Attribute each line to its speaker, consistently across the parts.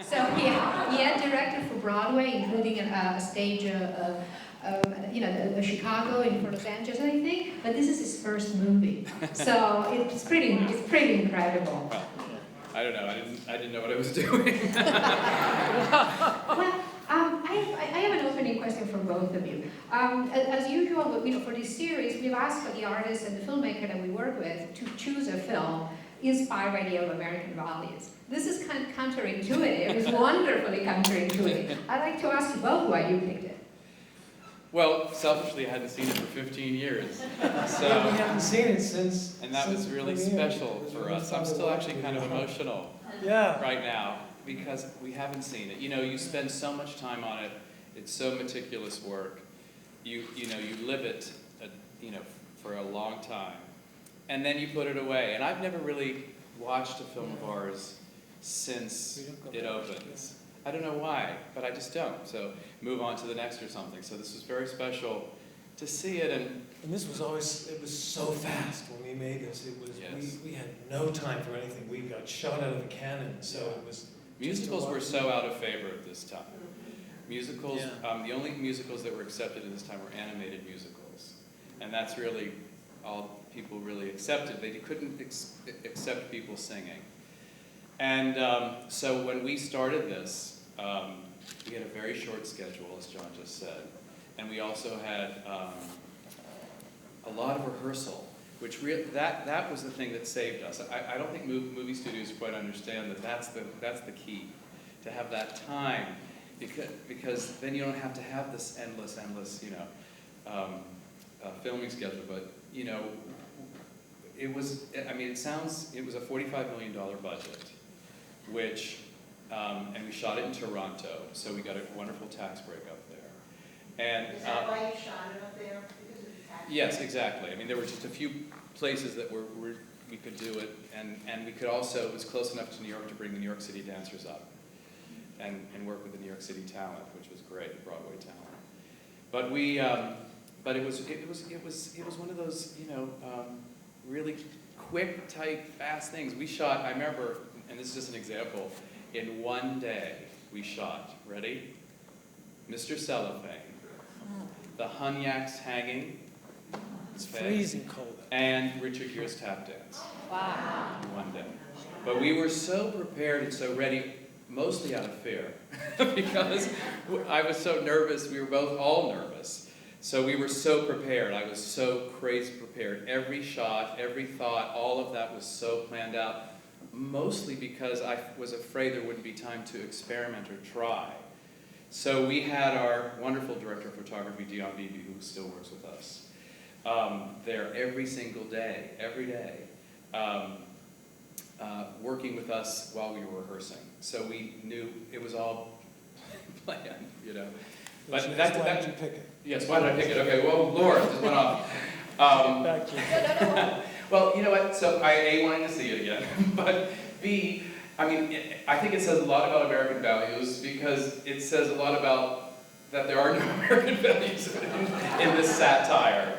Speaker 1: So he had directed for Broadway, including a stage Chicago and for Los Angeles, I think. But this is his first movie, so it's pretty incredible.
Speaker 2: Well, I don't know. I didn't know what I was doing.
Speaker 1: Well, I have an opening question for both of you. As usual, for this series, we've asked the artist and the filmmaker that we work with to choose a film inspired by the American values. This is kind of counterintuitive. It's wonderfully counterintuitive. I'd like to ask you both why you picked it.
Speaker 2: Well, selfishly, I hadn't seen it for 15 years. So,
Speaker 3: we haven't seen it since.
Speaker 2: And that was really special for us. I'm still actually kind of emotional right now because we haven't seen it. You know, you spend so much time on it. It's so meticulous work. You live it, for a long time. And then you put it away. And I've never really watched a film of ours since it opens. I don't know why, but I just don't. So move on to the next or something. So this was very special to see it. And
Speaker 3: this was always, it was so fast when we made this. It was, we had no time for anything. We got shot out of a cannon, so it was...
Speaker 2: Musicals were so out of favor at this time. Musicals, the only musicals that were accepted at this time were animated musicals. And that's really all people really accepted. They couldn't accept people singing. And so when we started this, we had a very short schedule, as John just said. And we also had a lot of rehearsal, which that was the thing that saved us. I don't think movie studios quite understand that that's the key, to have that time, because then you don't have to have this endless, filming schedule. But it was a $45 million budget, which and we shot it in Toronto, so we got a wonderful tax break up there. And
Speaker 4: is that why you shot it up there? Because of the tax break?
Speaker 2: Yes, exactly. I mean, there were just a few places that we could do it, and we could also, it was close enough to New York to bring the New York City dancers up and work with the New York City talent, which was great, the Broadway talent. But but it was one of those, really quick, tight, fast things. We shot, I remember, and this is just an example, in one day we shot, ready? Mr. Cellophane, the Hunyaks hanging,
Speaker 3: it's freezing cold,
Speaker 2: and Richard Gere's tap dance.
Speaker 1: Wow.
Speaker 2: In one day. But we were so prepared and so ready, mostly out of fear, because I was so nervous. We were both all nervous. So we were so prepared. I was so crazy prepared. Every shot, every thought, all of that was so planned out, mostly because I was afraid there wouldn't be time to experiment or try. So we had our wonderful director of photography, Dion Beebe, who still works with us, there every single day, every day, working with us while we were rehearsing. So we knew it was all planned, But
Speaker 3: why did you pick it?
Speaker 2: Yes, why did I pick it? Okay, well, Laura just went off. Well, you know what? So I wanted to see it again, but B, I think it says a lot about American values because it says a lot about that there are no American values in this satire.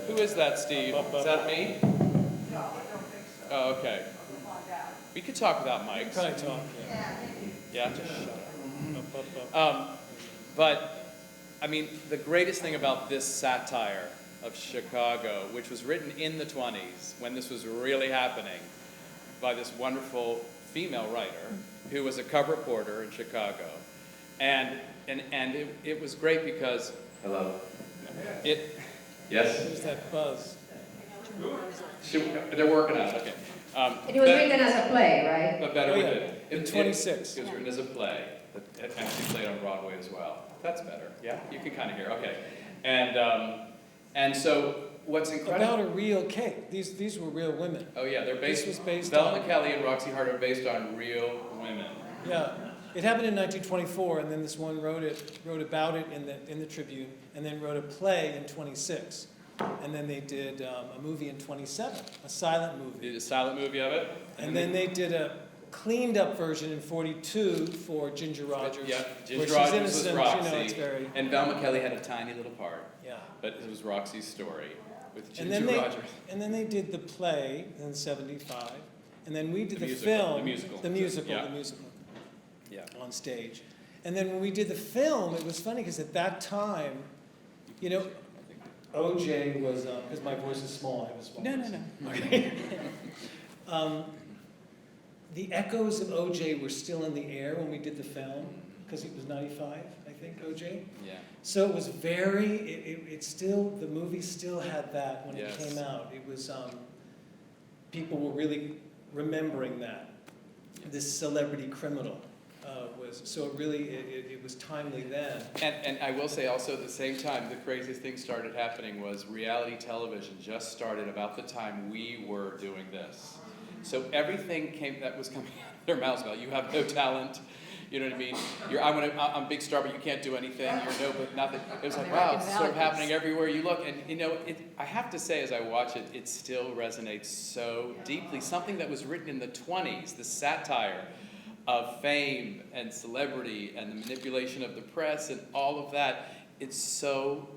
Speaker 2: Who is that, Steve? Is that me?
Speaker 4: No, I don't think so.
Speaker 2: Oh, okay.
Speaker 4: We'll find out.
Speaker 2: We could talk without mics.
Speaker 3: Probably talk,
Speaker 2: Yeah, just shut up. But, the greatest thing about this satire of Chicago, which was written in the 20s, when this was really happening, by this wonderful female writer, who was a cub reporter in Chicago. And it was great because, hello? Yes?
Speaker 3: There's that buzz.
Speaker 2: They're working on it, okay.
Speaker 1: It was written as a play, right?
Speaker 2: But better with it.
Speaker 3: In 26.
Speaker 2: It was written as a play. It actually played on Broadway as well. That's better. Yeah, you can kind of hear. Okay, and so what's incredible
Speaker 3: about a real case. These were real women.
Speaker 2: Oh yeah, they're based.
Speaker 3: This was based
Speaker 2: Vallan
Speaker 3: on
Speaker 2: Kelly and Roxy Hart are based on real women.
Speaker 3: Yeah, it happened in 1924, and then this one wrote about it in the Tribune, and then wrote a play in 26. And then they did a movie in 27, a silent movie.
Speaker 2: They did a silent movie of it.
Speaker 3: And then they did a cleaned up version in 42 for Ginger Rogers.
Speaker 2: Yeah, Ginger
Speaker 3: where
Speaker 2: Rogers
Speaker 3: she's
Speaker 2: was
Speaker 3: innocent,
Speaker 2: Roxy.
Speaker 3: it's very...
Speaker 2: And Vallan Kelly had a tiny little part.
Speaker 3: Yeah.
Speaker 2: But it was Roxy's story with Ginger Rogers.
Speaker 3: And then they did the play in 75. And then we did the
Speaker 2: musical,
Speaker 3: film.
Speaker 2: the musical.
Speaker 3: The musical,
Speaker 2: Yeah.
Speaker 3: the musical.
Speaker 2: Yeah.
Speaker 3: On stage. And then when we did the film, it was funny because at that time, you know, OJ was, because my voice is small, I have a small voice.
Speaker 2: No.
Speaker 3: Okay. The echoes of OJ were still in the air when we did the film, because it was 95, I think, OJ.
Speaker 2: Yeah.
Speaker 3: So it was very, it still, the movie still had that when
Speaker 2: Yes.
Speaker 3: it came out. It was, people were really remembering that. This celebrity criminal was, so it really, it was timely then.
Speaker 2: And I will say also at the same time, the craziest thing started happening was reality television just started about the time we were doing this. So everything that was coming out of their mouths about, you have no talent, you know what I mean? I'm a big star, but you can't do anything, you're no but nothing. It was like, wow, it's sort of happening everywhere you look. And you know, I have to say as I watch it, it still resonates so deeply. Something that was written in the 20s, the satire of fame and celebrity and the manipulation of the press and all of that, it's so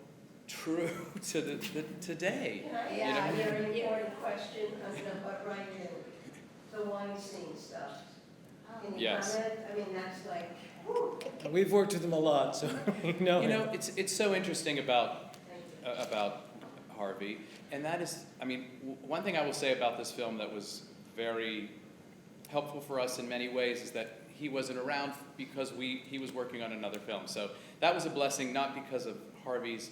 Speaker 2: true to the today.
Speaker 4: Can I
Speaker 1: Yeah,
Speaker 4: ask a very
Speaker 1: yeah.
Speaker 4: important question? I'm going to butt right in. The Weinstein stuff. Can you
Speaker 2: Yes.
Speaker 4: comment? I mean, that's like, whew.
Speaker 3: We've worked with them a lot, so we know
Speaker 2: You
Speaker 3: him.
Speaker 2: know, it's so interesting about
Speaker 4: Thank you.
Speaker 2: Harvey, and that is, I mean, one thing I will say about this film that was very helpful for us in many ways is that he wasn't around because he was working on another film. So that was a blessing, not because of Harvey's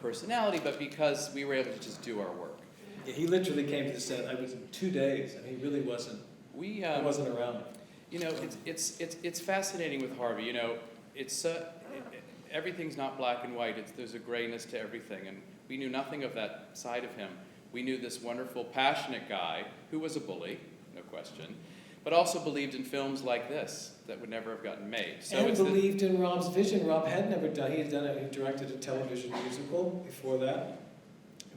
Speaker 2: personality, but because we were able to just do our work.
Speaker 3: Yeah, he literally came to the set, I was in 2 days, and he really wasn't, I wasn't around.
Speaker 2: You know, it's fascinating with Harvey. You know, everything's not black and white. There's a grayness to everything, and we knew nothing of that side of him. We knew this wonderful, passionate guy who was a bully, no question, but also believed in films like this that would never have gotten made. So
Speaker 3: And
Speaker 2: it's
Speaker 3: believed in Rob's vision. Rob had never done, he directed a television musical before that,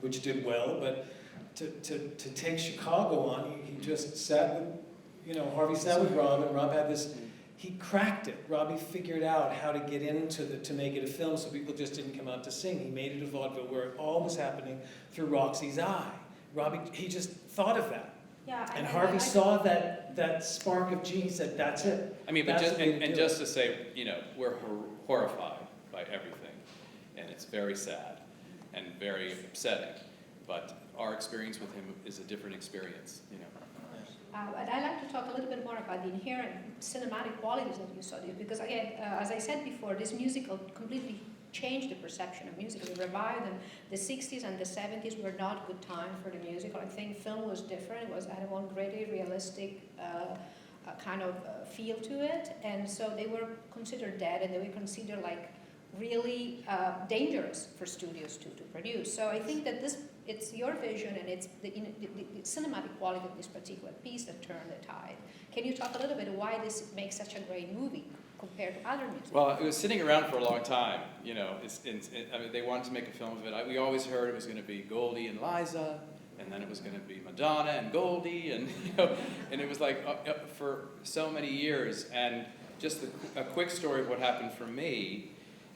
Speaker 3: which did well, but to take Chicago on, he just sat with, you know, Harvey sat with Rob, and Rob had this, he cracked it. Robbie figured out how to get to make it a film so people just didn't come out to sing. He made it a vaudeville where it all was happening through Roxy's eye. Robbie, he just thought of that.
Speaker 1: Yeah,
Speaker 3: And Harvey saw that spark of genius, he said, that's it.
Speaker 2: I mean, but
Speaker 3: That's
Speaker 2: just
Speaker 3: the way to
Speaker 2: and
Speaker 3: do
Speaker 2: just
Speaker 3: it.
Speaker 2: to say, you know, we're horrified by everything, and it's very sad and very upsetting. But our experience with him is a different experience, you know.
Speaker 1: And I'd like to talk a little bit more about the inherent cinematic qualities that you saw this, because again, as I said before, this musical completely changed the perception of musical. It revived them. The 60s and the 70s were not good time for the musical. I think film was different. It had a one gritty, realistic kind of feel to it, and so they were considered dead, and they were considered like really dangerous for studios to produce. So I think that it's your vision and it's the cinematic quality of this particular piece that turned the tide. Can you talk a little bit why this makes such a great movie compared to other musicals?
Speaker 2: Well, it was sitting around for a long time, you know. I mean, they wanted to make a film of it. We always heard it was going to be Goldie and Liza, and then it was going to be Madonna and Goldie, and you know, and it was like for so many years. And just a quick story of what happened for me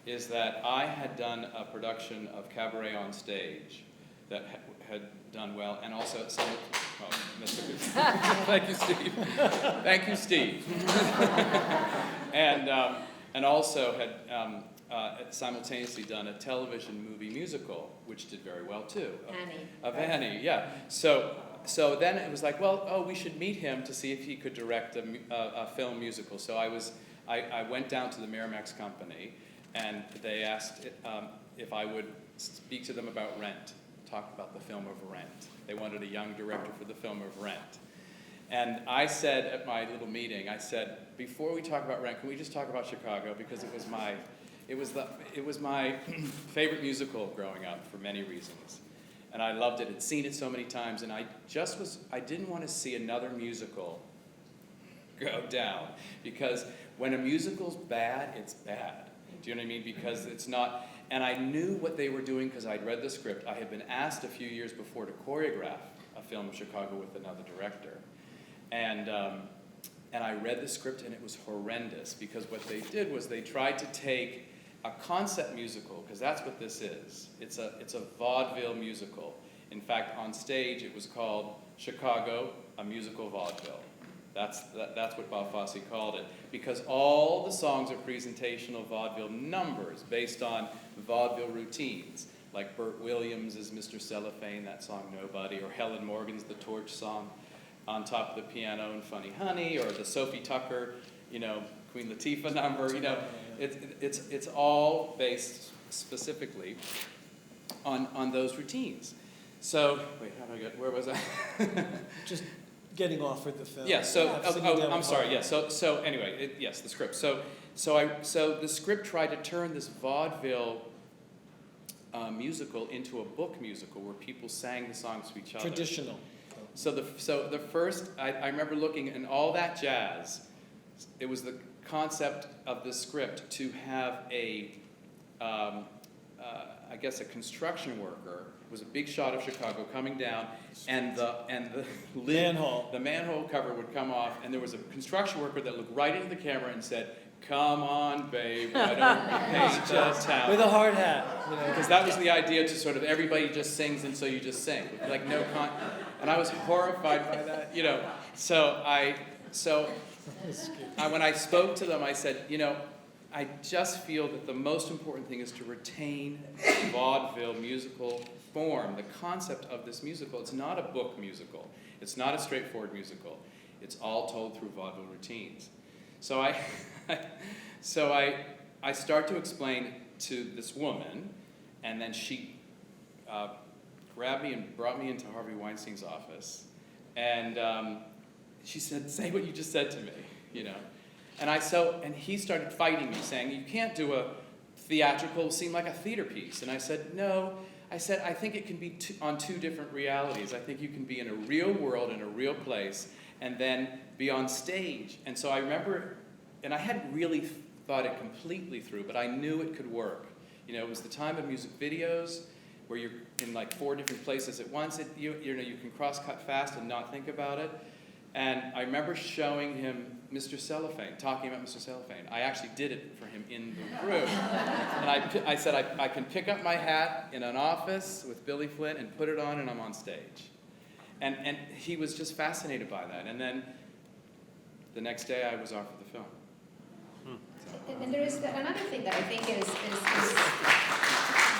Speaker 2: is that I had done a production of Cabaret on Stage that had done well, and also some. Oh, Mr. Thank you, Steve. Thank you, Steve. And also had simultaneously done a television movie musical, which did very well too.
Speaker 1: Annie.
Speaker 2: Of Annie, yeah. So then it was like, well, we should meet him to see if he could direct a film musical. So I went down to the Miramax company, and they asked if I would speak to them about Rent, talk about the film of Rent. They wanted a young director for the film of Rent. And I said at my little meeting, I said, before we talk about Rent, can we just talk about Chicago? Because it was my favorite musical growing up for many reasons. And I loved it. I'd seen it so many times, and I didn't want to see another musical go down. Because when a musical's bad, it's bad. Do you know what I mean? Because it's not, and I knew what they were doing because I'd read the script. I had been asked a few years before to choreograph a film of Chicago with another director. And I read the script, and it was horrendous, because what they did was they tried to take a concept musical, because that's what this is. It's a vaudeville musical, In fact, on stage, it was called Chicago, a musical vaudeville. That's what Bob Fosse called it, because all the songs are presentational vaudeville numbers based on vaudeville routines, like Burt Williams' Mr. Cellophane, that song Nobody, or Helen Morgan's The Torch song on top of the piano in Funny Honey, or the Sophie Tucker, Queen Latifah number, it's all based specifically on those routines. So, wait, where was I?
Speaker 3: Just getting off with the film.
Speaker 2: Yeah, I'm sorry, yeah, so anyway, yes, the script. So the script tried to turn this vaudeville musical into a book musical where people sang the songs to each other.
Speaker 3: Traditional.
Speaker 2: So the first, I remember looking, and all that jazz, it was the concept of the script to have I guess a construction worker. It was a big shot of Chicago coming down, and the lid, the manhole cover would come off, and there was a construction worker that looked right into the camera and said, "Come on, babe, why don't we paint the town?"
Speaker 3: With a hard hat.
Speaker 2: Because that was the idea, to sort of everybody just sings, and so you just sing, like no and I was horrified by that, So when I spoke to them, I said, I just feel that the most important thing is to retain vaudeville musical form, the concept of this musical. It's not a book musical. It's not a straightforward musical. It's all told through vaudeville routines. So I start to explain to this woman, and then she grabbed me and brought me into Harvey Weinstein's office, and she said, "Say what you just said to me," And he started fighting me, saying, "You can't do a theatrical, seem like a theater piece." And I said, "No." I said, "I think it can be on two different realities. I think you can be in a real world, in a real place, and then be on stage." And so I remember, and I hadn't really thought it completely through, but I knew it could work. It was the time of music videos, where you're in like 4 different places at once. You can cross-cut fast and not think about it. And I remember showing him Mr. Cellophane, talking about Mr. Cellophane. I actually did it for him in the room. And I said, I can pick up my hat in an office with Billy Flynn and put it on, and I'm on stage. And he was just fascinated by that. And then the next day I was offered the film.
Speaker 1: And there is another thing that I think is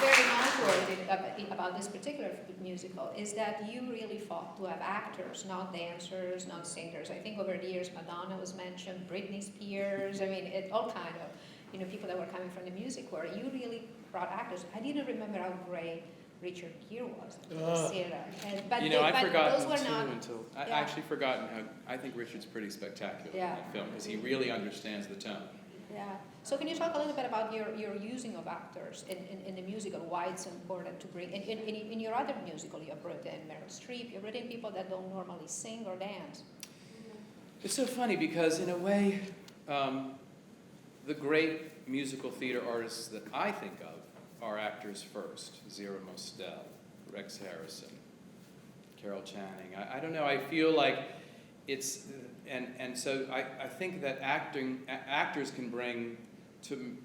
Speaker 1: very noteworthy about this particular musical, is that you really fought to have actors, not dancers, not singers. I think over the years Madonna was mentioned, Britney Spears, all kind of, people that were coming from the music world. You really brought actors. I didn't remember how great Richard Gere was as Sarah.
Speaker 2: I'd forgotten
Speaker 1: those were
Speaker 2: too
Speaker 1: not,
Speaker 2: until I actually forgotten how I think Richard's pretty spectacular in that film, because he really understands the tone.
Speaker 1: Yeah. So can you talk a little bit about your using of actors in the musical, why it's important to bring, in your other musical, you've brought in Meryl Streep, you've brought in people that don't normally sing or dance.
Speaker 2: It's so funny because, in a way, the great musical theater artists that I think of are actors first. Zero Mostel, Rex Harrison, Carol Channing. I don't know, I feel like it's, and so I think that actors can bring to,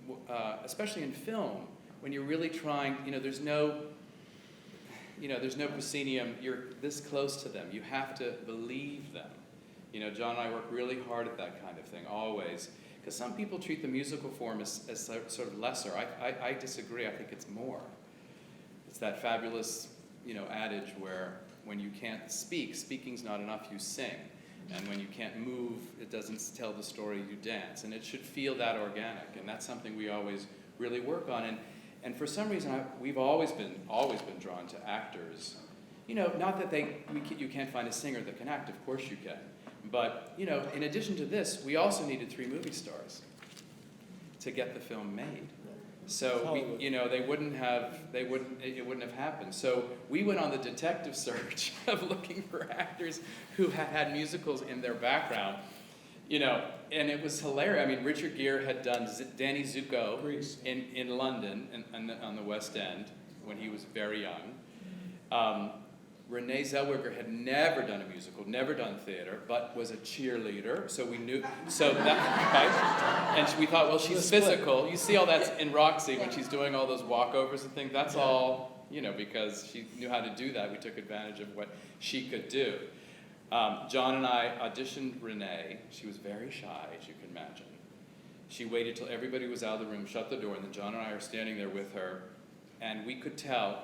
Speaker 2: especially in film, when you're really trying, there's no proscenium, you're this close to them, you have to believe them. John and I work really hard at that kind of thing, always, because some people treat the musical form as sort of lesser. I disagree, I think it's more. It's that fabulous, adage where when you can't speak, speaking's not enough, you sing. And when you can't move, it doesn't tell the story, you dance. And it should feel that organic, and that's something we always really work on. And for some reason, we've always been drawn to actors. Not that you can't find a singer that can act, of course you can. But, in addition to this, we also needed 3 movie stars to get the film made. So it wouldn't have happened. So we went on the detective search of looking for actors who had musicals in their background, and it was hilarious. Richard Gere had done Danny Zuko in London on the West End when he was very young. Renee Zellweger had never done a musical, never done theater, but was a cheerleader, so we knew, right? And we thought, well, she's physical. You see all that in Roxy when she's doing all those walkovers and things, that's all, because she knew how to do that. We took advantage of what she could do. John and I auditioned Renee. She was very shy, as you can imagine. She waited till everybody was out of the room, shut the door, and then John and I are standing there with her, and we could tell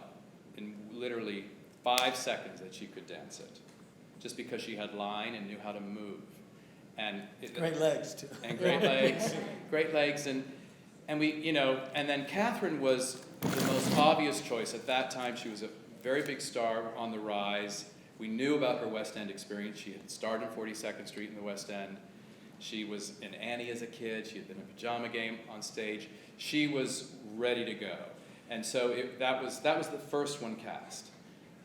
Speaker 2: in literally 5 seconds that she could dance it, just because she had line and knew how to move. And
Speaker 3: Great legs, too.
Speaker 2: And great legs, and we, and then Catherine was the most obvious choice. At that time, she was a very big star on the rise. We knew about her West End experience. She had starred in 42nd Street in the West End. She was in Annie as a kid. She had been in Pajama Game on stage. She was ready to go. And so that was the first one cast.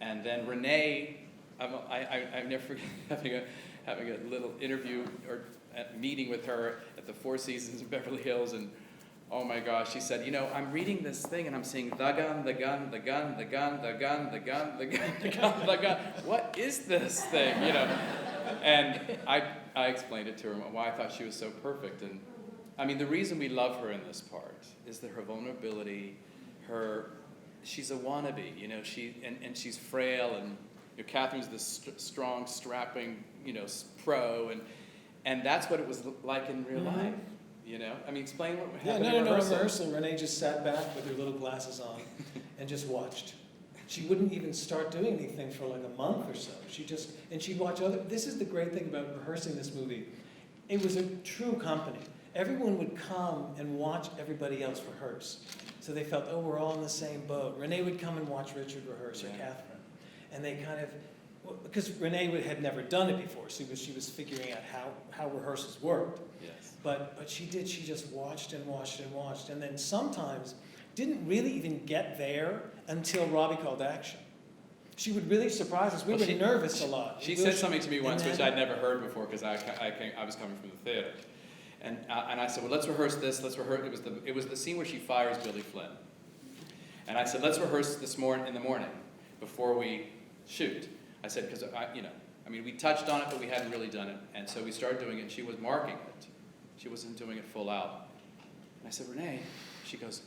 Speaker 2: And then Renee, I never forget having a little interview or meeting with her at the Four Seasons in Beverly Hills, and oh my gosh, she said, I'm reading this thing and I'm seeing the gun, the gun, the gun, the gun, the gun, the gun, the gun, the gun, the gun. What is this thing, And I explained it to her why I thought she was so perfect. And I mean, the reason we love her in this part is that her vulnerability, she's a wannabe, and she's frail, and Catherine's this strong, strapping, pro, and that's what it was like in real life. I mean, explain what happened in rehearsal.
Speaker 3: Renee just sat back with her little glasses on and just watched. She wouldn't even start doing anything for like a month or so. She'd watch this is the great thing about rehearsing this movie. It was a true company. Everyone would come and watch everybody else rehearse. So they felt, we're all in the same boat. Renee would come and watch Richard rehearse, or Catherine. And they kind of, because Renee had never done it before, so she was figuring out how rehearsals worked.
Speaker 2: Yes.
Speaker 3: But she just watched and watched and watched, and then sometimes didn't really even get there until Robbie called action. She would really surprise us. We were nervous a lot.
Speaker 2: She said something to me once which I'd never heard before, because I was coming from the theater. And I said, well, let's rehearse this, let's rehearse, it was the scene where she fires Billy Flynn. And I said, let's rehearse this in the morning before we shoot. I said, because, we touched on it, but we hadn't really done it. And so we started doing it, and she was marking it. She wasn't doing it full out. And I said, Renee, she goes,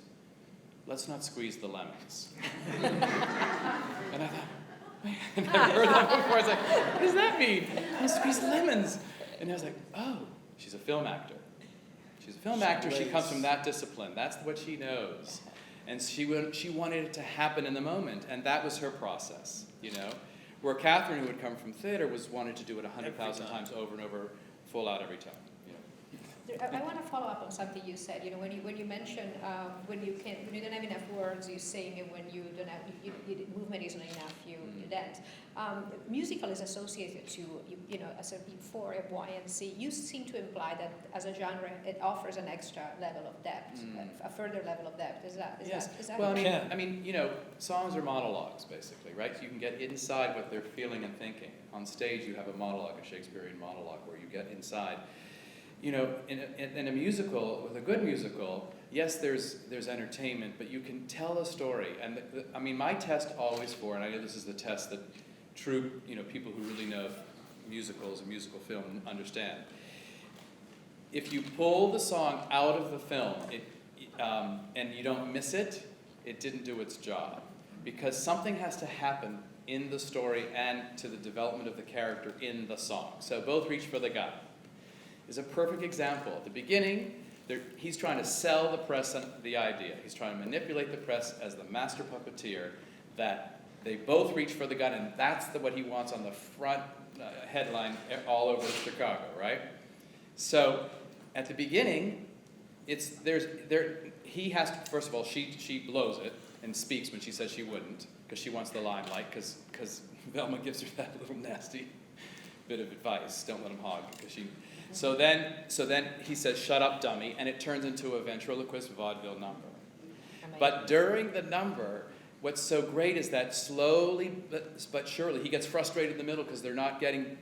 Speaker 2: let's not squeeze the lemons. And I thought, I've never heard that before. I was like, what does that mean? Let's squeeze the lemons. And I was like, oh, she's a film actor. She's a film actor. She comes from that discipline. That's what she knows. And she wanted it to happen in the moment, and that was her process, Where Catherine, who had come from theater, wanted to do it 100,000 times over and over, full out every time.
Speaker 1: I want to follow up on something you said. When you mentioned when you don't have enough words, you sing, and when you don't have movement isn't enough, you dance. Musical is associated to as a euphoria, buoyancy. You seem to imply that as a genre, it offers an extra level of depth, a further level of depth. Is that?
Speaker 2: Well, songs are monologues, basically, right? You can get inside what they're feeling and thinking. On stage, you have a monologue, a Shakespearean monologue, where you get inside. In a musical, with a good musical, yes, there's entertainment, but you can tell a story. And my test always and I know this is the test that true, people who really know musicals and musical film understand. If you pull the song out of the film, and you don't miss it, it didn't do its job. Because something has to happen in the story and to the development of the character in the song. So both reach for the gun is a perfect example. At the beginning, he's trying to sell the press the idea. He's trying to manipulate the press as the master puppeteer, that they both reach for the gun, and that's what he wants on the front headline all over Chicago, right? So at the beginning, he has to, first of all, she blows it and speaks when she says she wouldn't, because she wants the limelight, because Velma gives her that little nasty bit of advice, don't let him hog, because she... So then he says, shut up, dummy, and it turns into a ventriloquist vaudeville number. Amazing. But during the number, what's so great is that slowly but surely, he gets frustrated in the middle because they're not getting,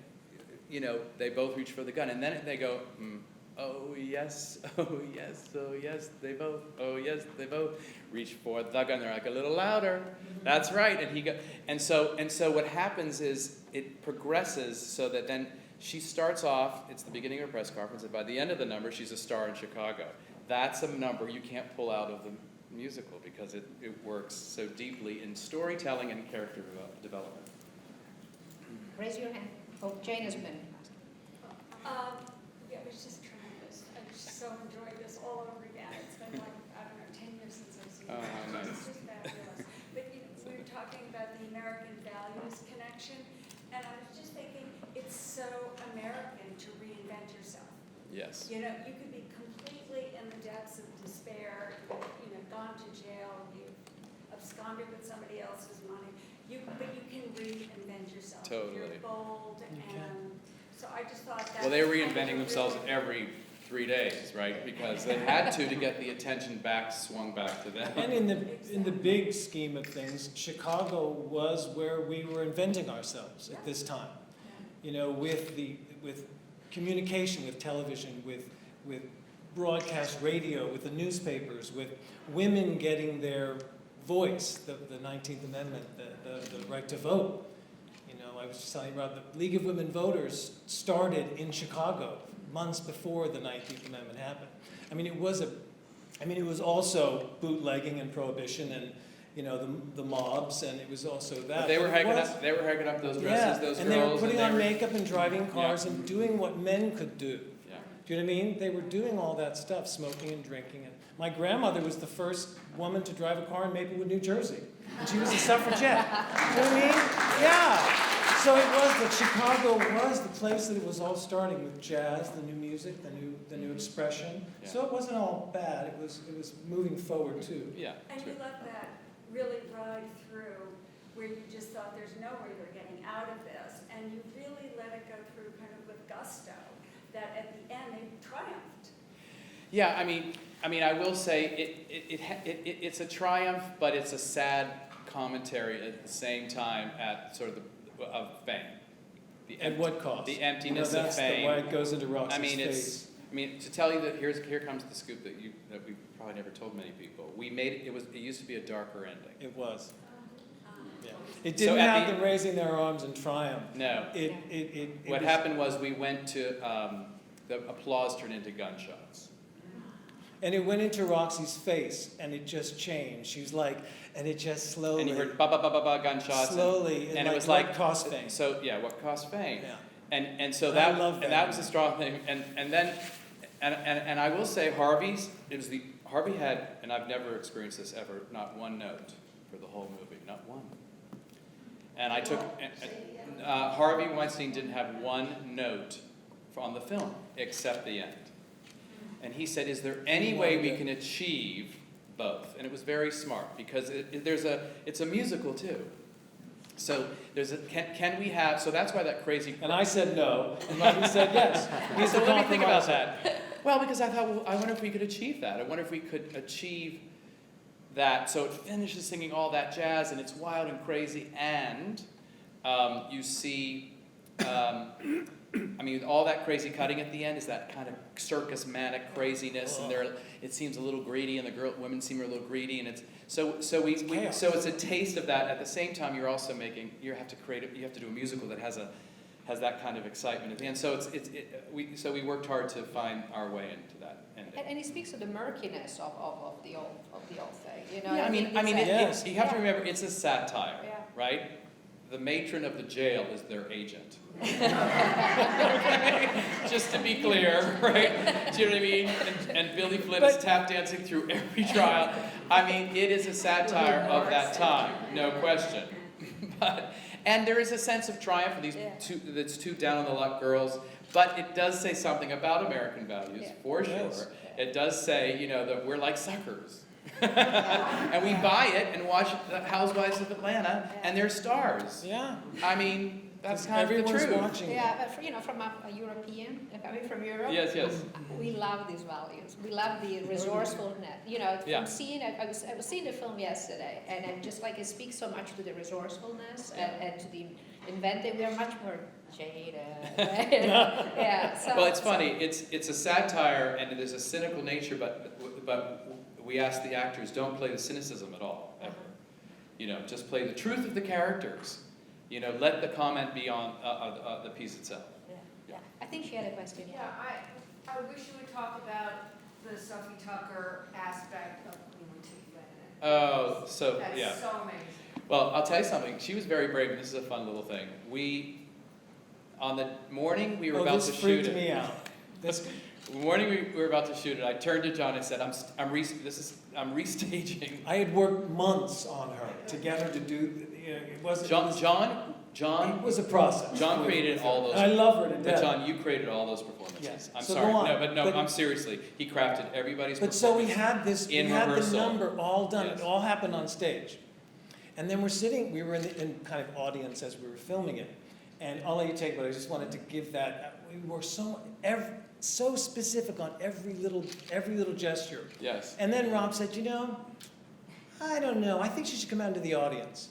Speaker 2: they both reach for the gun. And then they go, oh yes, oh yes, oh yes, they both reach for the gun. They're like a little louder. That's right. And so what happens is it progresses so that then she starts off, it's the beginning of her press conference, and by the end of the number, she's a star in Chicago. That's a number you can't pull out of the musical because it works so deeply in storytelling and character development.
Speaker 1: Raise your hand. Oh, Jane has been asked.
Speaker 5: Yeah, it was just tremendous. I just so enjoyed this all over again. It's been like, I don't know, 10 years since I've seen it.
Speaker 2: Oh, nice.
Speaker 5: It's just fabulous. But we were talking about the American values connection, and I was just thinking, it's so American to reinvent yourself.
Speaker 2: Yes.
Speaker 5: You know, you could be completely in the depths of despair, gone to jail, you've absconded with somebody else's money, but you can reinvent yourself.
Speaker 2: Totally.
Speaker 5: You're bold,
Speaker 3: You can.
Speaker 5: and so I just thought that.
Speaker 2: Well, they were reinventing themselves every 3 days, right? Because they had to get the attention swung back to them.
Speaker 3: And in the big scheme of things, Chicago was where we were inventing ourselves at this time. You know, with communication, with television, with broadcast radio, with the newspapers, with women getting their voice, the 19th Amendment, the right to vote. You know, I was just telling you about the League of Women Voters started in Chicago months before the 19th Amendment happened. I mean, it was also bootlegging and prohibition and, you know, the mobs, and it was also that.
Speaker 2: But they were hanging up those dresses, those
Speaker 3: and
Speaker 2: girls.
Speaker 3: They were putting on makeup and driving cars
Speaker 2: Yeah.
Speaker 3: and doing what men could do.
Speaker 2: Yeah.
Speaker 3: Do you know what I mean? They were doing all that stuff, smoking and drinking. And my grandmother was the first woman to drive a car in Maplewood, New Jersey. And she was a suffragette. Do you know what I mean? Yeah. So it was that Chicago was the place that it was all starting with jazz, the new music, the new expression.
Speaker 2: Yeah.
Speaker 3: So it wasn't all bad. It was moving forward too.
Speaker 2: Yeah.
Speaker 5: And
Speaker 2: True.
Speaker 5: you let that really ride through where you just thought there's no way you're getting out of this, and you really let it go through kind of with gusto, that at the end they triumphed.
Speaker 2: Yeah, I mean, I will say it's a triumph, but it's a sad commentary at the same time at sort of of fame.
Speaker 3: At what cost?
Speaker 2: The emptiness
Speaker 3: You know,
Speaker 2: of
Speaker 3: that's
Speaker 2: fame.
Speaker 3: why it goes into Roxy's
Speaker 2: I mean,
Speaker 3: face.
Speaker 2: to tell you that here comes the scoop that we probably never told many people. We made it. It used to be a darker ending.
Speaker 3: It was. Yeah. It
Speaker 2: So
Speaker 3: didn't
Speaker 2: at
Speaker 3: have
Speaker 2: the-
Speaker 3: them raising their arms in triumph.
Speaker 2: No. What happened was we went to the applause turned into gunshots.
Speaker 3: And it went into Roxy's face, and it just changed. She was like, and it just slowly.
Speaker 2: And you heard ba ba ba ba ba gunshots.
Speaker 3: Slowly,
Speaker 2: and it was
Speaker 3: what
Speaker 2: like
Speaker 3: cost fame.
Speaker 2: So yeah, what cost fame?
Speaker 3: Yeah.
Speaker 2: And so
Speaker 3: I love that.
Speaker 2: that was a strong thing. And then I will say Harvey had, and I've never experienced this ever, not one note for the whole movie, not one. And I took Harvey Weinstein didn't have one note on the film except the end. And he said, "Is there any way we can achieve both?" And it was very smart because it's a musical too. So can we have? So that's why that crazy.
Speaker 3: And I said no, and Roxy said yes. He's
Speaker 2: So
Speaker 3: a
Speaker 2: let me think about
Speaker 3: compromiser.
Speaker 2: that. Well, because I thought, well, I wonder if we could achieve that. I wonder if we could achieve that. So it finishes singing all that jazz, and it's wild and crazy, and you see. I mean, all that crazy cutting at the end is that kind of circus manic craziness, and it seems a little greedy, and women seem a little greedy, and it's so it's a taste of that. At the same time, you're also you have to do a musical that has that kind of excitement at the end. So we worked hard to find our way into that ending.
Speaker 1: And it speaks to the murkiness of the old thing, you know.
Speaker 2: Yeah, I mean,
Speaker 3: Yes.
Speaker 2: you have to remember it's a satire,
Speaker 1: Yeah.
Speaker 2: right? The matron of the jail is their agent. Just to be clear, right? Do you know what I mean? And Billy Flynn is tap dancing through every trial. I mean, it is a satire of that time, no question. And there is a sense of triumph for these two down on the luck girls. But it does say something about American values, for sure.
Speaker 3: Yes.
Speaker 2: It does say, that we're like suckers. And we buy it and watch the Housewives of Atlanta, and they're stars.
Speaker 3: Yeah.
Speaker 2: I mean, that's kind of the
Speaker 3: Everyone's
Speaker 2: truth.
Speaker 3: watching.
Speaker 1: Yeah, but from a European, coming from Europe,
Speaker 2: Yes, yes.
Speaker 1: we love these values. We love the resourcefulness.
Speaker 2: Yeah.
Speaker 1: From seeing it, I was seeing the film yesterday, and it just like it speaks so much to the resourcefulness and to the inventive. We are much more jaded. Right? Yeah. So,
Speaker 2: Well, it's funny. It's a satire, and there's a cynical nature, but we ask the actors, don't play the cynicism at all, ever. Just play the truth of the characters. Let the comment be on the piece itself.
Speaker 1: Yeah. I think she had a question.
Speaker 6: Yeah, I wish you would talk about the Sophie Tucker aspect of
Speaker 2: Oh, so,
Speaker 5: That's
Speaker 2: yeah.
Speaker 5: so amazing.
Speaker 2: Well, I'll tell you something. She was very brave, and this is a fun little thing. On the morning we were about to
Speaker 3: this
Speaker 2: shoot
Speaker 3: freaked
Speaker 2: it.
Speaker 3: me out. This,
Speaker 2: The morning we were about to shoot it, I turned to John and said, I'm restaging.
Speaker 3: I had worked months on her to get her to do. It wasn't.
Speaker 2: John,
Speaker 3: It was a process.
Speaker 2: John created all those.
Speaker 3: And I love her to
Speaker 2: But
Speaker 3: death.
Speaker 2: John, you created all those performances.
Speaker 3: Yes.
Speaker 2: I'm
Speaker 3: So
Speaker 2: sorry.
Speaker 3: go on.
Speaker 2: No,
Speaker 3: But-
Speaker 2: I'm seriously. He crafted everybody's
Speaker 3: But so
Speaker 2: performance.
Speaker 3: we had this.
Speaker 2: In
Speaker 3: we had
Speaker 2: rehearsal.
Speaker 3: the number all done.
Speaker 2: Yes.
Speaker 3: It all happened on stage, and then we were in kind of audience as we were filming it, and I'll let you take. But I just wanted to give that. We were so specific on every little gesture.
Speaker 2: Yes.
Speaker 3: And then Rob said, I don't know. I think she should come out into the audience,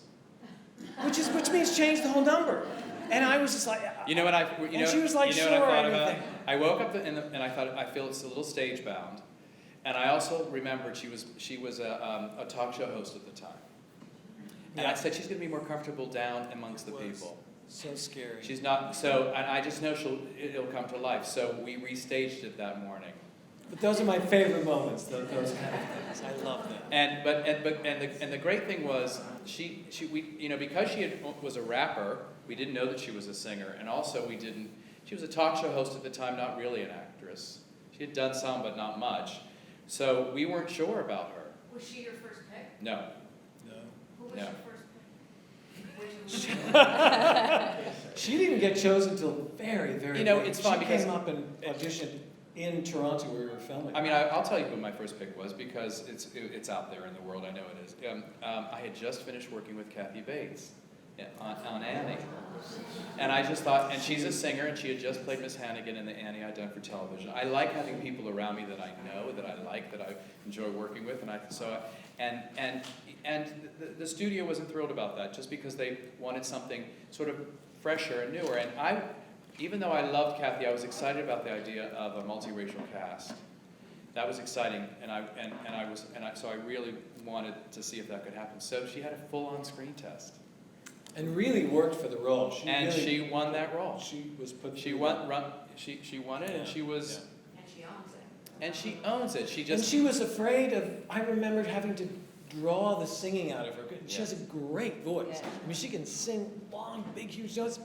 Speaker 3: which means change the whole number. And I was just like,
Speaker 2: You know what I? You
Speaker 3: And
Speaker 2: know,
Speaker 3: she was like,
Speaker 2: you know what
Speaker 3: "Sure,
Speaker 2: I thought about?
Speaker 3: anything."
Speaker 2: I woke up and I thought I feel it's a little stage bound, and I also remembered she was a talk show host at the time, and I said she's going to be more comfortable down amongst the
Speaker 3: Was.
Speaker 2: people.
Speaker 3: so scary.
Speaker 2: She's not so, and I just know it'll come to life. So we restaged it that morning.
Speaker 3: But those are my favorite moments. Those kind of things. I love them.
Speaker 2: And the great thing was because was a rapper, we didn't know that she was a singer, and also she was a talk show host at the time, not really an actress. She had done some, but not much. So we weren't sure about her.
Speaker 5: Was she your first pick?
Speaker 2: No.
Speaker 5: Who was
Speaker 2: No.
Speaker 5: your first pick?
Speaker 3: She didn't get chosen until very, very late.
Speaker 2: It's fun
Speaker 3: she
Speaker 2: because
Speaker 3: came up and auditioned in Toronto where we were filming.
Speaker 2: I mean, I'll tell you who my first pick was because it's out there in the world. I know it is. I had just finished working with Kathy Bates on Annie, and I just thought, and she's a singer, and she had just played Miss Hannigan in the Annie I'd done for television. I like having people around me that I know, that I like, that I enjoy working with, and the studio wasn't thrilled about that, just because they wanted something sort of fresher and newer. And even though I loved Kathy, I was excited about the idea of a multiracial cast. That was exciting, so I really wanted to see if that could happen. So she had a full-on screen test,
Speaker 3: and really worked for the role.
Speaker 2: she won that role.
Speaker 3: She was put.
Speaker 2: She
Speaker 3: through
Speaker 2: won.
Speaker 3: that.
Speaker 2: She won it, and she was,
Speaker 5: And she owns it.
Speaker 2: and she owns it. She
Speaker 3: And
Speaker 2: just.
Speaker 3: she was afraid of. I remembered having to draw the singing out of her. She has a great voice.
Speaker 1: Yeah.
Speaker 3: I mean, she can sing long, big, huge notes.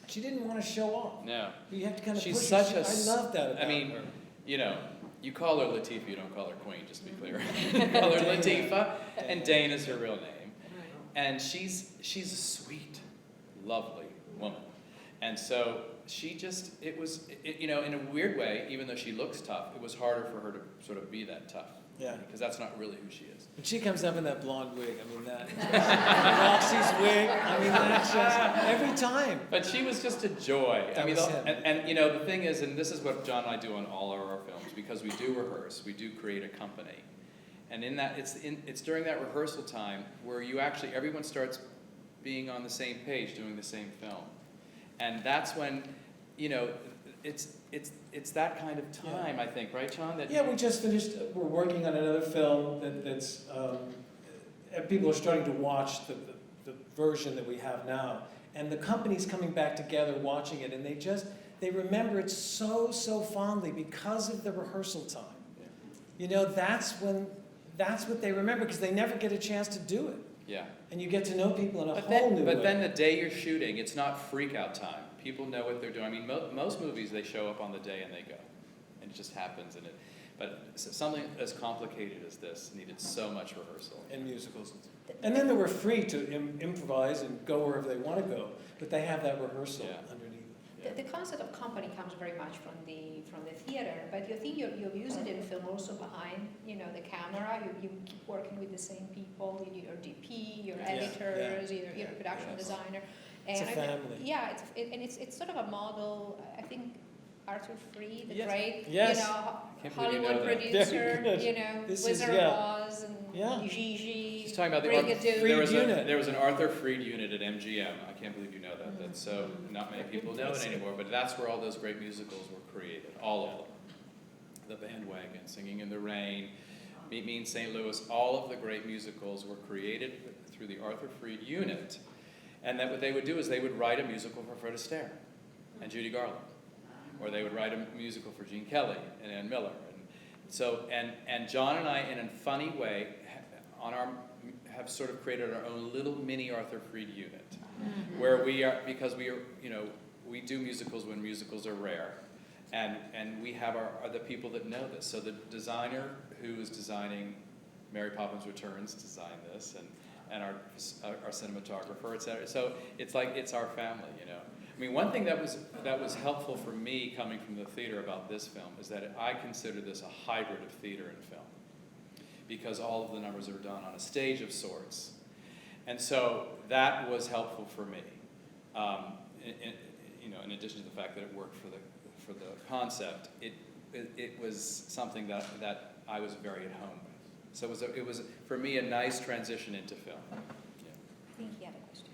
Speaker 3: She didn't want to show off.
Speaker 2: No.
Speaker 3: You have to kind of
Speaker 2: She's
Speaker 3: push
Speaker 2: such
Speaker 3: her.
Speaker 2: a
Speaker 3: I love that about her.
Speaker 2: You call her Latifah, you don't call her Queen, just to be clear. You call her Latifah, and Dane is her real name. And she's a sweet, lovely woman. And so she just, in a weird way, even though she looks tough, it was harder for her to sort of be that tough.
Speaker 3: Yeah.
Speaker 2: Because that's not really who she is.
Speaker 3: When she comes up in that blonde wig, I mean that. Roxy's wig, I mean that's just, every time.
Speaker 2: But she was just a joy.
Speaker 3: That was him.
Speaker 2: And the thing is, and this is what John and I do on all of our films, because we do rehearse, we do create a company. And in that, it's during that rehearsal time where everyone starts being on the same page, doing the same film. And that's when, it's that kind of time, I think, right, John?
Speaker 3: We just finished, we're working on another film that's, people are starting to watch the version that we have now. And the company's coming back together watching it, and they remember it so fondly because of the rehearsal time. Yeah. That's what they remember, because they never get a chance to do it.
Speaker 2: Yeah.
Speaker 3: And you get to know people in a whole new way.
Speaker 2: But then the day you're shooting, it's not freak out time. People know what they're doing. I mean, most movies, they show up on the day and they go. And it just happens. But something as complicated as this needed so much rehearsal.
Speaker 3: And musicals. And then they were free to improvise and go wherever they want to go. But they have that rehearsal underneath.
Speaker 1: The concept of company comes very much from the theater, but you think you use it in film also behind, the camera. You keep working with the same people, your DP, your editors, your production designer. And
Speaker 3: It's a family.
Speaker 1: It's sort of a model. I think Arthur Freed, the
Speaker 3: Yes.
Speaker 1: great,
Speaker 3: Yes.
Speaker 2: Can't believe you know
Speaker 1: Hollywood
Speaker 2: that.
Speaker 1: producer,
Speaker 3: Very good. This is,
Speaker 1: Wizard of Oz and
Speaker 2: She's
Speaker 1: Gigi.
Speaker 2: talking about
Speaker 1: Brigadoon.
Speaker 2: there was an Arthur Freed unit at MGM. I can't believe you know that. That's so not many people know it anymore. But that's where all those great musicals were created. All of them. The Bandwagon, Singing in the Rain, Meet Me in St. Louis. All of the great musicals were created through the Arthur Freed unit. And then what they would do is they would write a musical for Fred Astaire and Judy Garland, or they would write a musical for Gene Kelly and Ann Miller. And John and I, in a funny way, have sort of created our own little mini Arthur Freed unit, where we are, because we are, we do musicals when musicals are rare, and we have the people that know this. So the designer who is designing Mary Poppins Returns designed this, and our cinematographer, etc. So it's like it's our family, I mean, one thing that was helpful for me coming from the theater about this film is that I consider this a hybrid of theater and film, because all of the numbers are done on a stage of sorts, and so that was helpful for me. In addition to the fact that it worked for the concept, it was something that I was very at home with. So it was for me a nice transition into film.
Speaker 6: I think you had a question.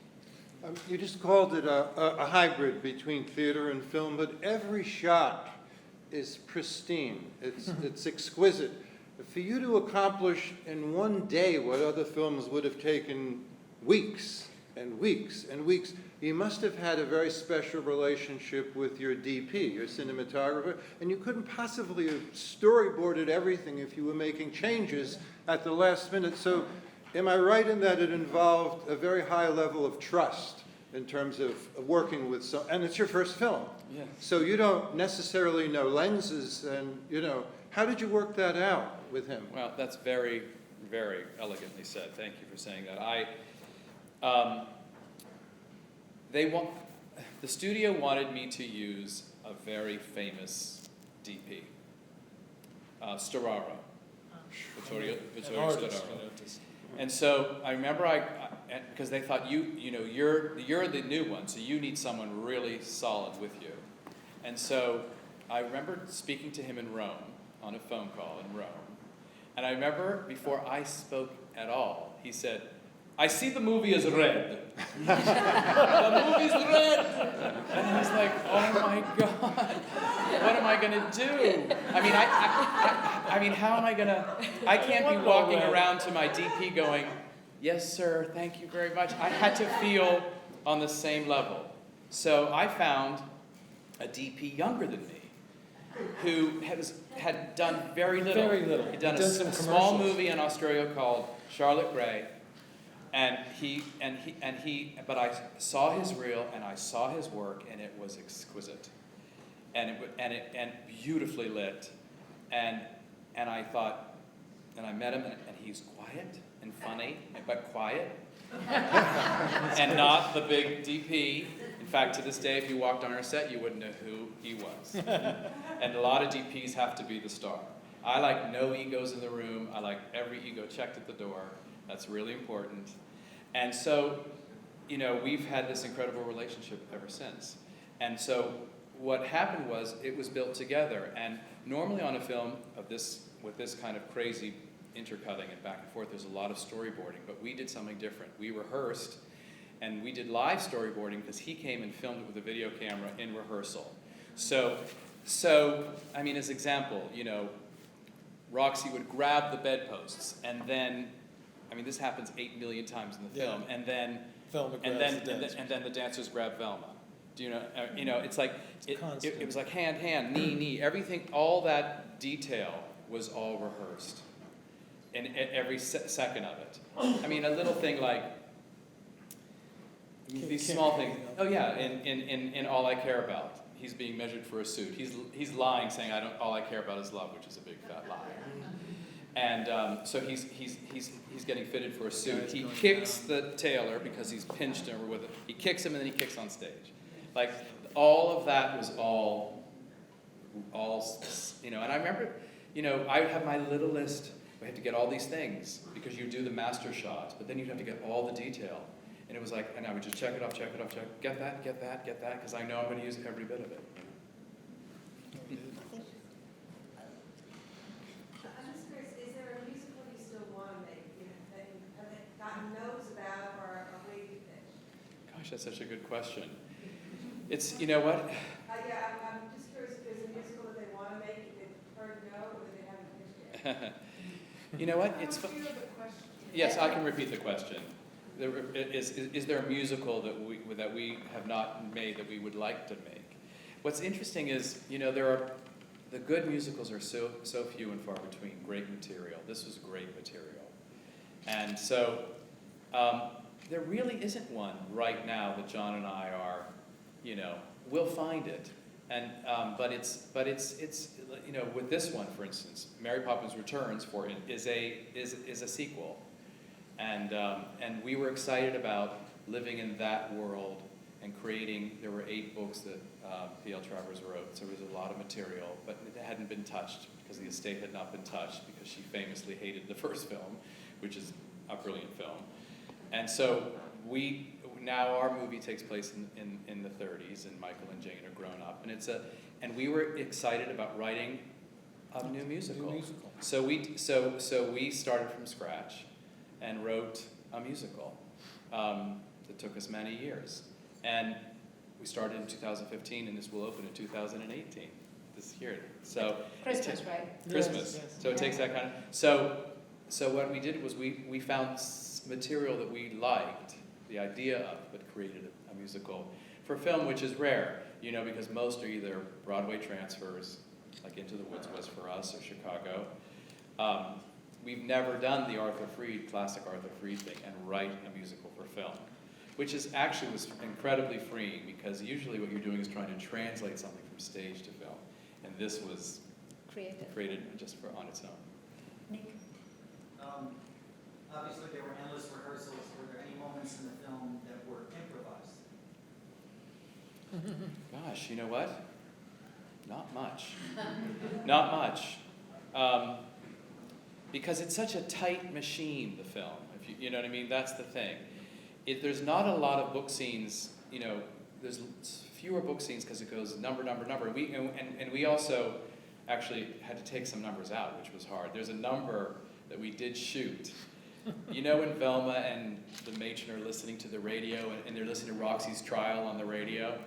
Speaker 7: You just called it a hybrid between theater and film, but every shot is pristine. It's exquisite. For you to accomplish in one day what other films would have taken weeks and weeks and weeks, you must have had a very special relationship with your DP, your cinematographer, and you couldn't possibly have storyboarded everything if you were making changes at the last minute. So am I right in that it involved a very high level of trust in terms of working with and it's your first film.
Speaker 2: Yes.
Speaker 7: So you don't necessarily know lenses and, how did you work that out with him?
Speaker 2: Well, that's very, very elegantly said. Thank you for saying that. The studio wanted me to use a very famous DP, Storaro, Vittorio Storaro. And so I remember because they thought you're the new one, so you need someone really solid with you. And so I remember speaking to him in Rome on a phone call in Rome, and I remember before I spoke at all, he said, "I see the movie is red." The movie's red, and I was like, "Oh my God, what am I gonna do?" I mean, how am I gonna? I can't be walking around to my DP going, "Yes, sir, thank you very much." I had to feel on the same level. So I found a DP younger than me, who had done very little.
Speaker 3: Very little.
Speaker 2: He'd done
Speaker 3: He'd
Speaker 2: a
Speaker 3: done some
Speaker 2: small
Speaker 3: commercials.
Speaker 2: movie in Australia called Charlotte Gray, but I saw his reel and I saw his work, and it was exquisite, and beautifully lit, and I thought, and I met him, and he's quiet and funny, but quiet, and not the big DP. In fact, to this day, if you walked on our set, you wouldn't know who he was. And a lot of DPs have to be the star. I like no egos in the room. I like every ego checked at the door. That's really important. And so, we've had this incredible relationship ever since. And so what happened was it was built together. And normally on a film of this, with this kind of crazy intercutting and back and forth, there's a lot of storyboarding. But we did something different. We rehearsed, and we did live storyboarding because he came and filmed it with a video camera in rehearsal. So I mean, as example, Roxy would grab the bedposts, and then, I mean, this happens 8 million times in the film, and then the dancers grab Velma. Do you know? It's like it was like hand, knee, everything. All that detail was all rehearsed, and every second of it. I mean, a little thing like these small things. Oh yeah, in All I Care About, he's being measured for a suit. He's lying, saying all I care about is love, which is a big fat lie. And so he's getting fitted for a suit. He kicks the tailor because he's pinched him with it. He kicks him and then he kicks on stage. Like all of that was all, and I remember, I would have my little list. We had to get all these things because you do the master shots, but then you'd have to get all the detail. And it was like, and I would just check it off, get that, because I know I'm going to use every bit of it.
Speaker 4: I'm just curious, is there a musical you still want to make, that you haven't gotten notes about or are waiting to pitch?
Speaker 2: Gosh, that's such a good question. It's, you know what?
Speaker 4: Yeah, I'm just curious if there's a musical that they want to make, if they've heard no, or that they haven't pitched yet.
Speaker 2: You know what? It's fun. Yes, I can repeat the question. Is there a musical that we have not made that we would like to make? What's interesting is, the good musicals are so few and far between. Great material. This was great material, And so there really isn't one right now that John and I are, we'll find it. And but it's with this one, for instance, Mary Poppins Returns is a sequel, and we were excited about living in that world and creating. There were 8 books that P.L. Travers wrote, so there was a lot of material, but it hadn't been touched because the estate had not been touched because she famously hated the first film, which is a brilliant film, and so now our movie takes place in the 30s, and Michael and Jane are grown up, and we were excited about writing a new musical. So we started from scratch and wrote a musical that took us many years, and we started in 2015, and this will open in 2018 this year. So
Speaker 1: Christmas, right?
Speaker 2: Christmas.
Speaker 3: Yes.
Speaker 2: So it takes that kind of so what we did was we found material that we liked the idea of, but created a musical for film, which is rare, because most are either Broadway transfers, like Into the Woods was for us, or Chicago. We've never done the classic Arthur Freed thing, and write a musical for film, which was incredibly freeing, because usually what you're doing is trying to translate something from stage to film, and this was created just on its own.
Speaker 6: Nick?
Speaker 8: Obviously, there were endless rehearsals. Were there any moments in the film that were improvised?
Speaker 2: Gosh, you know what? Not much. Not much. Because it's such a tight machine, the film. You know what I mean? That's the thing. There's not a lot of book scenes, there's fewer book scenes because it goes number. And we also actually had to take some numbers out, which was hard. There's a number that we did shoot. When Velma and the matron are listening to the radio, and they're listening to Roxy's trial on the radio?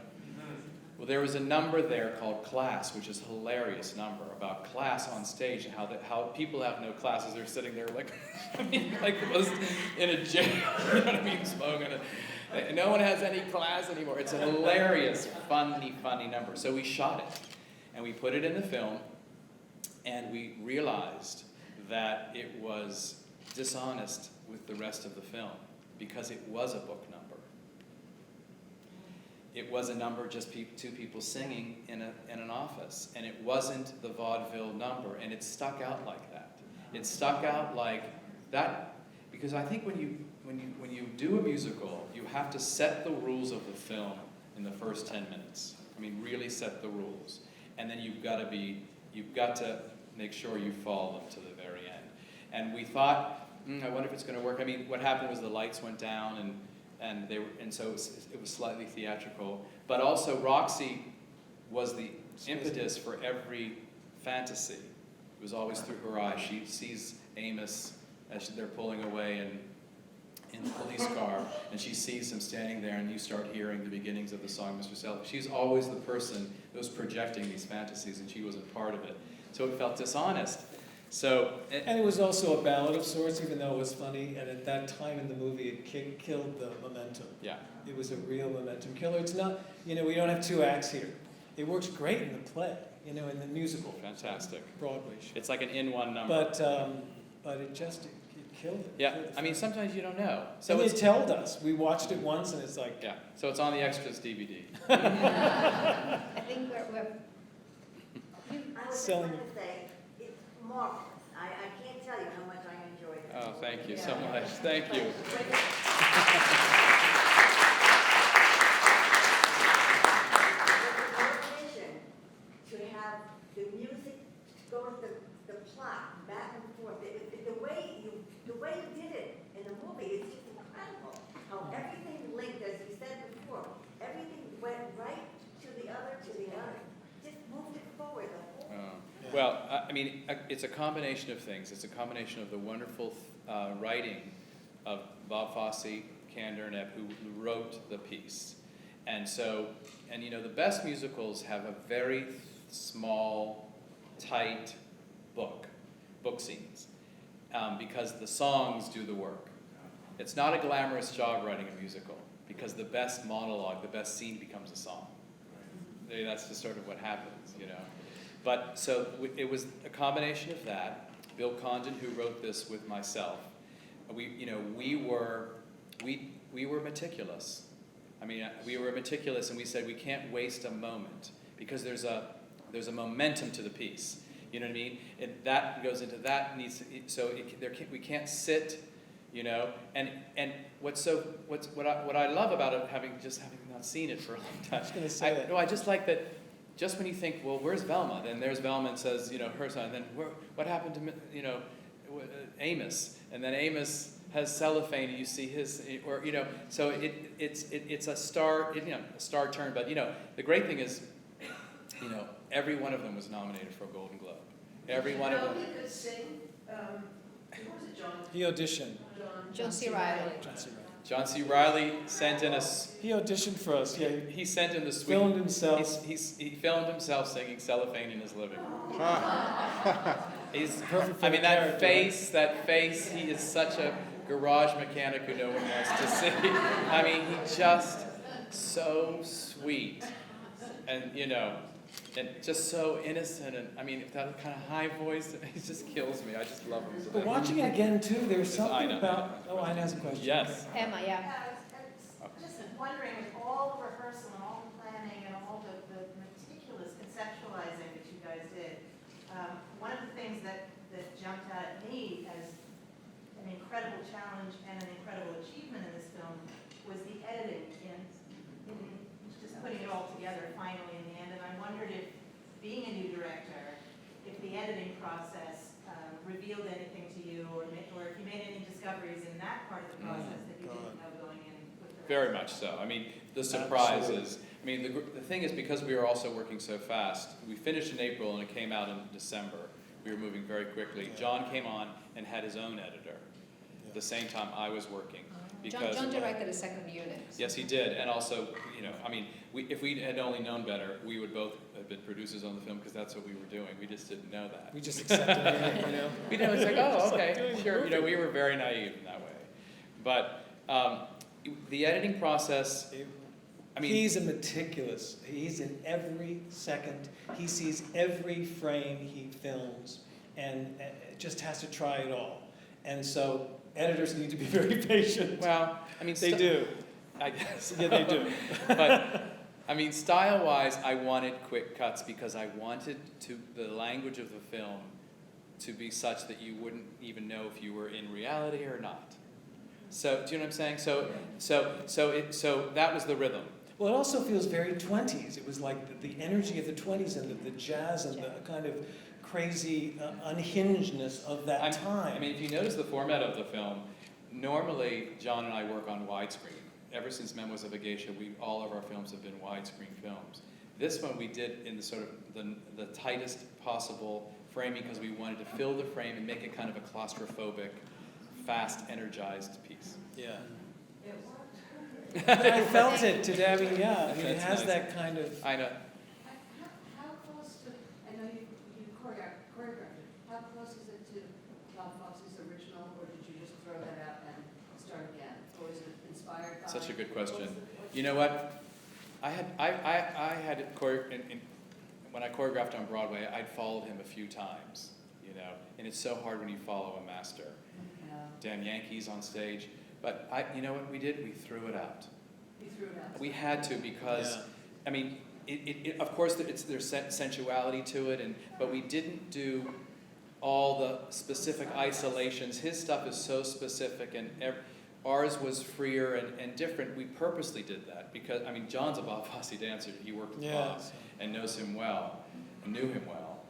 Speaker 2: Well, there was a number there called Class, which is a hilarious number, about class on stage, and how people have no classes. They're sitting there like it was in a jail, you know what I mean, smoking. No one has any class anymore. It's a hilarious, funny number. So we shot it, and we put it in the film, and we realized that it was dishonest with the rest of the film, because it was a book number. It was a number just 2 people singing in an office, and it wasn't the vaudeville number, and it stuck out like that. It stuck out like that, because I think when you do a musical, you have to set the rules of the film in the first 10 minutes. I mean, really set the rules, and then you've got to make sure you follow them to the very end. And we thought, I wonder if it's going to work. I mean, what happened was the lights went down, and so it was slightly theatrical. But also, Roxy was the impetus for every fantasy. It was always through her eyes. She sees Amos as they're pulling away in the police car, and she sees him standing there, and you start hearing the beginnings of the song, Mr. Selby. She's always the person that was projecting these fantasies, and she wasn't part of it. So it felt dishonest. And
Speaker 3: it was also a ballad of sorts, even though it was funny, and at that time in the movie it killed the momentum.
Speaker 2: Yeah.
Speaker 3: It was a real momentum killer. It's not, we don't have 2 acts here. It works great in the play, in the musical.
Speaker 2: Fantastic.
Speaker 3: Broadway show.
Speaker 2: It's like an in-one number.
Speaker 3: But it killed it.
Speaker 2: Yeah, I mean, sometimes you don't know.
Speaker 3: So it told us. We watched it once, and it's like...
Speaker 2: Yeah, so it's on the extras DVD.
Speaker 1: I think we're
Speaker 9: I was
Speaker 3: Selling
Speaker 9: going to say, it's marvelous. I can't tell you how much I enjoyed it.
Speaker 2: Oh, thank you so much. Thank you.
Speaker 9: To have the music go with the plot back and forth. The way you did it in the movie is just incredible. How everything linked, as you said before, everything went right to the other. Just moved it forward. The whole
Speaker 2: Well, I mean, it's a combination of things. It's a combination of the wonderful writing of Bob Fosse, Kander, and Ebb, who wrote the piece. And so, the best musicals have a very small, tight book scenes, because the songs do the work. It's not a glamorous job writing a musical, because the best monologue, the best scene becomes a song. That's just sort of what happens, But so it was a combination of that. Bill Condon, who wrote this with myself, we were meticulous. I mean, we were meticulous, and we said we can't waste a moment because there's a momentum to the piece. You know what I mean? And that goes into that needs to, we can't sit, And what I love about it, having not seen it for a long time.
Speaker 3: I was going to say that.
Speaker 2: No, I just like that. Just when you think, well, where's Velma? Then there's Velma and says, her son. And then what happened to Amos? And then Amos has cellophane, and you see his, So it's a star, a star turn. But the great thing is, every one of them was nominated for a Golden Globe. Every one of them.
Speaker 4: He could sing. What was it, John?
Speaker 3: He auditioned.
Speaker 1: John C. Reilly.
Speaker 2: John C. Reilly sent in
Speaker 3: He auditioned for us. Yeah.
Speaker 2: He sent in the sweet.
Speaker 3: Filmed himself.
Speaker 2: He filmed himself singing cellophane in his living room. He's
Speaker 3: perfect for
Speaker 2: I mean,
Speaker 3: the
Speaker 2: that
Speaker 3: character.
Speaker 2: face. He is such a garage mechanic who no one wants to see. I mean, he just so sweet, and and just so innocent, and I mean, that kind of high voice, he just kills me. I just love him.
Speaker 3: But watching it again too, there's
Speaker 2: It's
Speaker 3: something
Speaker 2: Ina.
Speaker 3: about. Oh, Ina has a question.
Speaker 2: Yes.
Speaker 1: Emma, yeah.
Speaker 4: I was just wondering, with all the rehearsal and all the planning and all the meticulous conceptualizing that you guys did, one of the things that jumped out at me as an incredible challenge and an incredible achievement in this film was the editing in just putting it all together finally in the end. And I wondered if, being a new director, if the editing process revealed anything to you, or if you made any discoveries in that part of the process that you didn't know going in with the
Speaker 2: Very much so. I mean, the surprises. I mean, the thing is, because we were also working so fast, we finished in April and it came out in December. We were moving very quickly. John came on and had his own editor. At the same time I was working. Because
Speaker 1: John directed a second unit.
Speaker 2: Yes, he did. And also, I mean, if we had only known better, we would both have been producers on the film because that's what we were doing. We just didn't know that.
Speaker 3: We just accepted it,
Speaker 2: We didn't. It's like, oh, okay, sure. We were very naive in that way. But the editing process, I mean,
Speaker 3: he's a meticulous. He's in every second. He sees every frame he films, and just has to try it all. And so editors need to be very patient.
Speaker 2: well, I mean,
Speaker 3: They do.
Speaker 2: I guess.
Speaker 3: Yeah, they do.
Speaker 2: But I mean, style-wise, I wanted quick cuts because I wanted the language of the film to be such that you wouldn't even know if you were in reality or not. So, do you know what I'm saying? So that was the rhythm.
Speaker 3: Well, it also feels very 20s. It was like the energy of the 20s and the jazz and the kind of crazy unhingedness of that time.
Speaker 2: I mean, if you notice the format of the film, normally John and I work on widescreen. Ever since Memoirs of a Geisha, all of our films have been widescreen films. This one we did in the sort of the tightest possible framing because we wanted to fill the frame and make it kind of a claustrophobic, fast, energized piece.
Speaker 3: Yeah.
Speaker 4: It worked.
Speaker 3: I felt it today. I mean, yeah. I mean, it
Speaker 2: That's
Speaker 3: has
Speaker 2: nice.
Speaker 3: that kind of.
Speaker 2: I know.
Speaker 4: How close to, I know you choreographed it, how close is it to Bob Fox's original, or did you just throw that out and start again? Or is it inspired by?
Speaker 2: Such a good question. You know what? I had it when I choreographed on Broadway, I'd followed him a few times, and it's so hard when you follow a master.
Speaker 4: Yeah.
Speaker 2: Dan Yankee's on stage, but you know what we did? We threw it out.
Speaker 4: You threw it out.
Speaker 2: We had to because,
Speaker 3: Yeah.
Speaker 2: I mean, of course there's sensuality to it, but we didn't do all the specific isolations. His stuff is so specific, and ours was freer and different. We purposely did that because, I mean, John's a Bob Fosse dancer. He worked with Bob and knows him well and knew him well.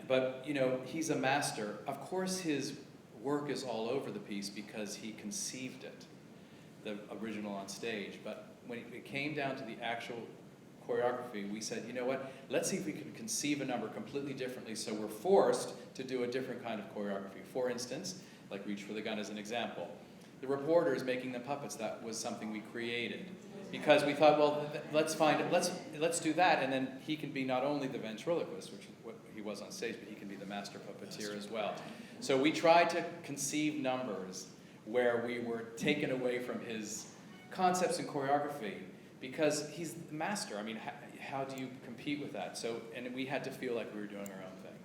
Speaker 2: But he's a master. Of course, his work is all over the piece because he conceived it, the original on stage. But when it came down to the actual choreography, we said, you know what, let's see if we can conceive a number completely differently so we're forced to do a different kind of choreography. For instance, like Reach for the Gun as an example. The reporters making the puppets, that was something we created. Because we thought, well, let's do that, and then he can be not only the ventriloquist, which is what he was on stage, but he can be the master puppeteer as well. So we tried to conceive numbers where we were taken away from his concepts and choreography, because he's the master. I mean, how do you compete with that? And we had to feel like we were doing our own thing.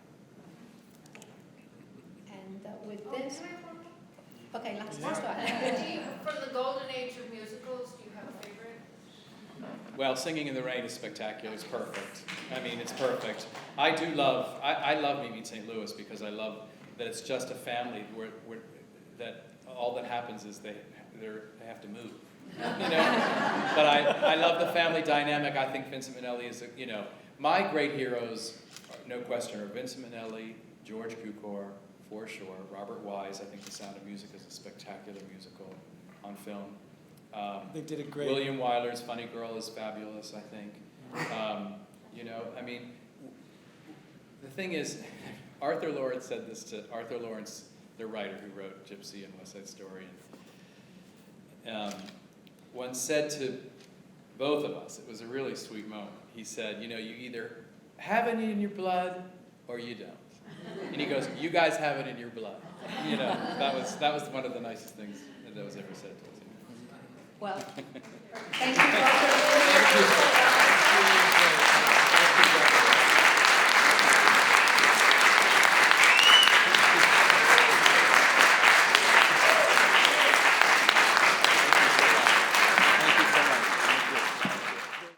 Speaker 1: And with this, Okay, last one.
Speaker 10: From the golden age of musicals, do you have a favorite?
Speaker 2: Well, Singing in the Rain is spectacular. It's perfect. I mean, it's perfect. I love Meet Me in St. Louis because I love that it's just a family where that all that happens is they have to move. You know? But I love the family dynamic. I think Vincent Minnelli is, my great heroes, no question, are Vincent Minnelli, George Cukor, for sure, Robert Wise. I think The Sound of Music is a spectacular musical on film.
Speaker 3: They did a great.
Speaker 2: William Wyler's Funny Girl is fabulous, I think. I mean, the thing is, Arthur Lawrence said this to Arthur Lawrence, the writer who wrote Gypsy and West Side Story. Once said to both of us, it was a really sweet moment. He said, you either have it in your blood or you don't. And he goes, you guys have it in your blood. That was one of the nicest things that was ever said to us.
Speaker 1: Well, thank you, Dr.